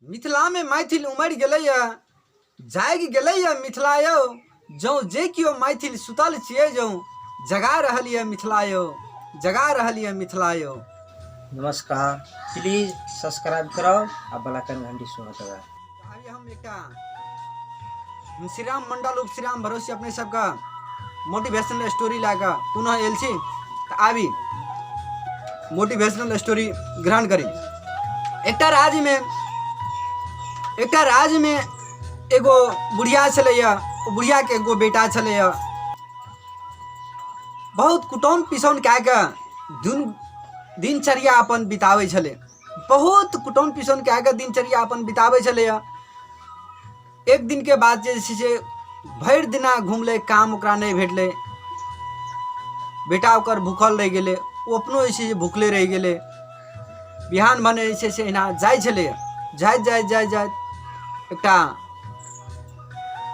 मिथिला में मैथिल उमड़ गेलैया जागि गेलैया मिथिला यौ जौ जे कियो मैथिल सुतल छियै जौ जगा रहल यऽ मिथिला यौ जगा रहल यऽ मिथिला यौ। नमस्कार, प्लीज सब्सक्राइब कराओ आ बेलाइकन घंटी सुनत रहे। अभी हम एक श्रीराम मंडल उप श्रीराम भरोसे अपने सबका मोटिवेशनल स्टोरी लाकर पुनः आयल छी। तो आबी मोटिवेशनल स्टोरी ग्रहण करी। एकटा राज्य में एगो बुढ़िया छलैया, बुढ़िया के एगो बेटा छलैया। बहुत कुटौन पिसौन कए के दिनचर्या अपन बिताबै छलै, बहुत कुटौन पिसौन कए के दिनचर्या अपन बिताबै छलैया। एक दिन के बाद जे छै से भरि दिना घुमले, काम ओकरा नहीं भेटले, बेटा ओकर भूखल रह गेले, ओ अपनो जे छै भूखले रह गेले। बिहान भने जे छै से एना जाइ छलै, जाइत एकटा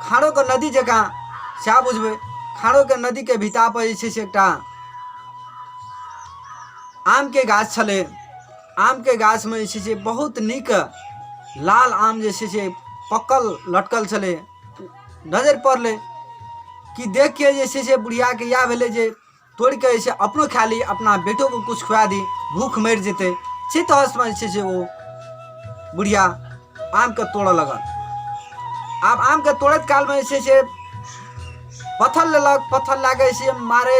खाड़ो के नदी जकाँ सएह बुझबै, खाड़ो के नदी के भिता पर जे छै से एकटा आम के गाछ छलै। आम के गाछ में जे छै से बहुत नीक लाल आम जे छै से पकल लटकल छलै। नजर पड़ले कि देख के जे छै से बुढ़िया के या भेलै जे तोड़ के जे छै अपनो खा ली, अपना बेटो को कुछ खुआ दी, भूख मर जेते। चित हस में जे छै से वो बुढ़िया आम के तोड़ लगल। आब आम के तोड़त काल में जे छै से पत्थर लेलक, पत्थर लागे से मारे,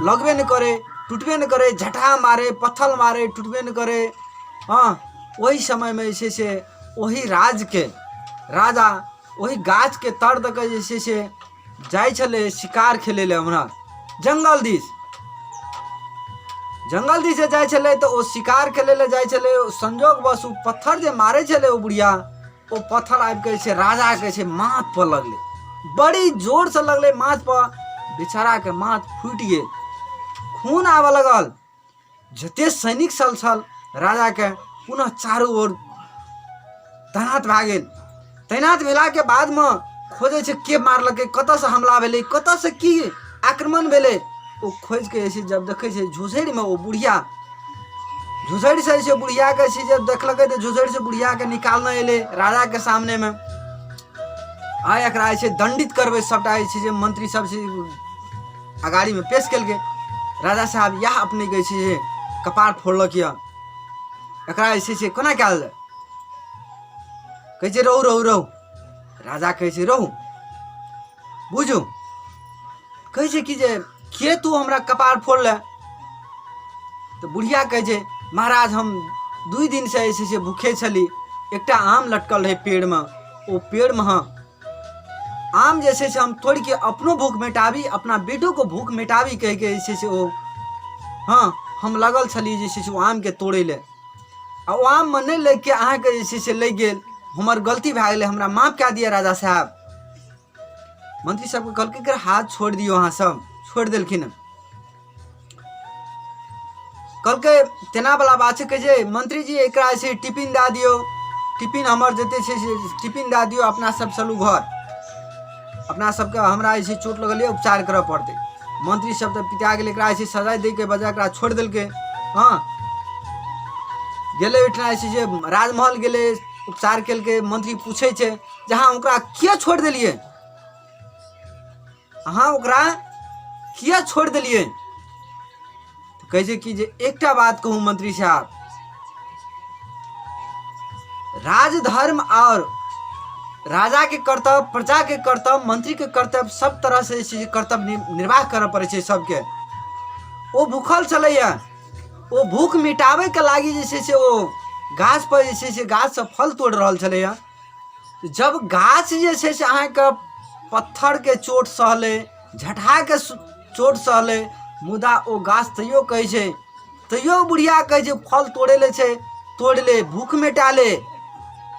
लगबे न करे, टूटबे न करे, झटहा मारे, पत्थर मारे, टूटबे न करे। हाँ, वही समय में जे छै से वही राजा वही गाछ के तर दऽ के जे छै से जाइ छलै शिकार खेले ले। हमरा जंगल दिस जे जाइ छलै तो ओ शिकार खेले ले जाइ छलै। संजोग बस ओ पत्थर जे मारे छलै ओ बुढ़िया, ओ पत्थर आबि के छै राजा के छै माथ पर लगले, बड़ी जोर से लगले माथ पर। बेचारा के माथ फूट गेल, खून आवे लगल। जते सैनिक सब छल राजा के पुनः चारों ओर तैनात भए गेल। तैनात भेला के बाद में खोजे छै के मारलकै, कतऽ से हमला भेलै, कतऽ से की आक्रमण भेलै। ओ खोज के जे जब देखे छै झुझड़ि में ओ बुढ़िया, झुझड़ि से बुढ़िया के जब देखलकै तो झुझड़ि से बुढ़िया के निकालने एले राजा के सामने में। आय एकरा जे दंडित करबै, सबटा जे छै मंत्री सब अगाड़ी में पेश केलकै। राजा साहब यह अपने के छै कपार फोड़लक यऽ, एकरा जे छै कोना कयल जाय। कहै छै रहू। राजा कहै छै रहू बुझू। कहै छै कि जे के तू हमरा कपार फोड़ले। तो बुढ़िया कहै छै महाराज हम 2 दिन से जे छै भूखे छली, एकटा आम लटकल रहे पेड़ में, ओ पेड़ में आम जे छै से हम तोड़ के अपनो भूख मिटाबी, अपना बेटो को भूख मिटाबी कह के जे छै से ओ हाँ हम लगल छली जे छै से आम के तोड़े ले। आ ओ आम में नहीं लग के अहाँ के जे छै से लग गेल, हमर गलती भए गेलै, हमरा माफ कए दिया राजा साहब। मंत्री सबके कहलकै कि हाथ छोड़ दियो, अहाँ सब छोड़ देलखिन। कहलकै तेना वाला बात छै। कहै छै मंत्री जी एकरा से टिफिन दए दियो, टिफिन हमर जते छै से टिफिन दए दियो, अपना सब चलू घर, अपना सबके हमरा जे चोट लगल है उपचार करऽ पड़ते। मंत्री सब तो पिता गेल, एकरा जे सजा दे के बजा एकरा छोड़ देलकै। हाँ गेले ओहिठना जे राजमहल गेले, उपचार केलकै। मंत्री पूछे छै जहाँ ओकरा किया छोड़ देलिए, अहाँ ओकरा किया छोड़ देलिए। तो कहै छै कि जे एकटा बात कहूँ मंत्री साहब, राजधर्म और राजा के कर्तव्य, प्रजा के कर्तव्य, मंत्री के कर्तव्य, सब तरह से कर्तव्य निर्वाह करऽ पड़े छै सबके। ओ भूखल छलैया, ओ भूख मिटाबे के लागी जे छै से ओ गाछ पर जे छै से गाछ से फल तोड़ रहल छलैया। जब गाछ जे छै से अहाँ के पत्थर के चोट सहले, झटहा के चोट सहले, मुदा ओ गाछ तैयो कहै छै, तैयो बुढ़िया कहै छै फल तोड़े ले छै, तोड़ ले, भूख मिटा ले।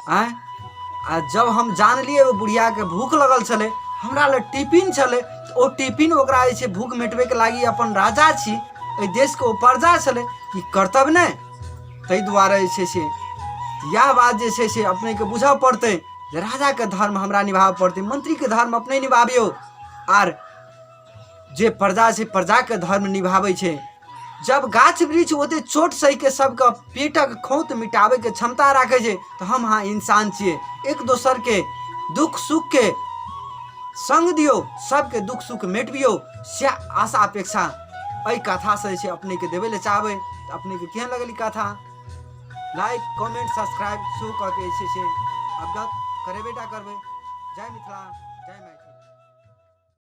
आ जब हम जानलिए वो बुढ़िया के भूख लगल छले, हमरा ले टिफिन छले, तो ओ टिफिन ओकरा जे छै भूख मिटबे के लागी, अपन राजा छी एहि देश के ओ प्रजा छले, कि कर्तव्य नहीं। ताहि दुआरे जे छै यह बात जे छै से अपने के बुझऽ पड़ते जे राजा के धर्म हमरा निभाबऽ पड़ते, मंत्री के धर्म अपने निभाबियो, आर जे प्रजा छै प्रजा के धर्म निभाबै छै। जब गाछ वृक्ष ओते चोट सही के सबके पेटक खोत मिटावे के क्षमता राखे छै तो हम हाँ इंसान छिए। एक दोसर के दुख सुख के संग दियो, सबके दुख सुख मेटबियो से आशा अपेक्षा एहि कथा से अपने के देवे ले चाहबे। अपने के केहन लगल कथा लाइक कमेंट सब्सक्राइब शो करके अवगत करेबेटा करबे। जय मिथिला जय मैथिली।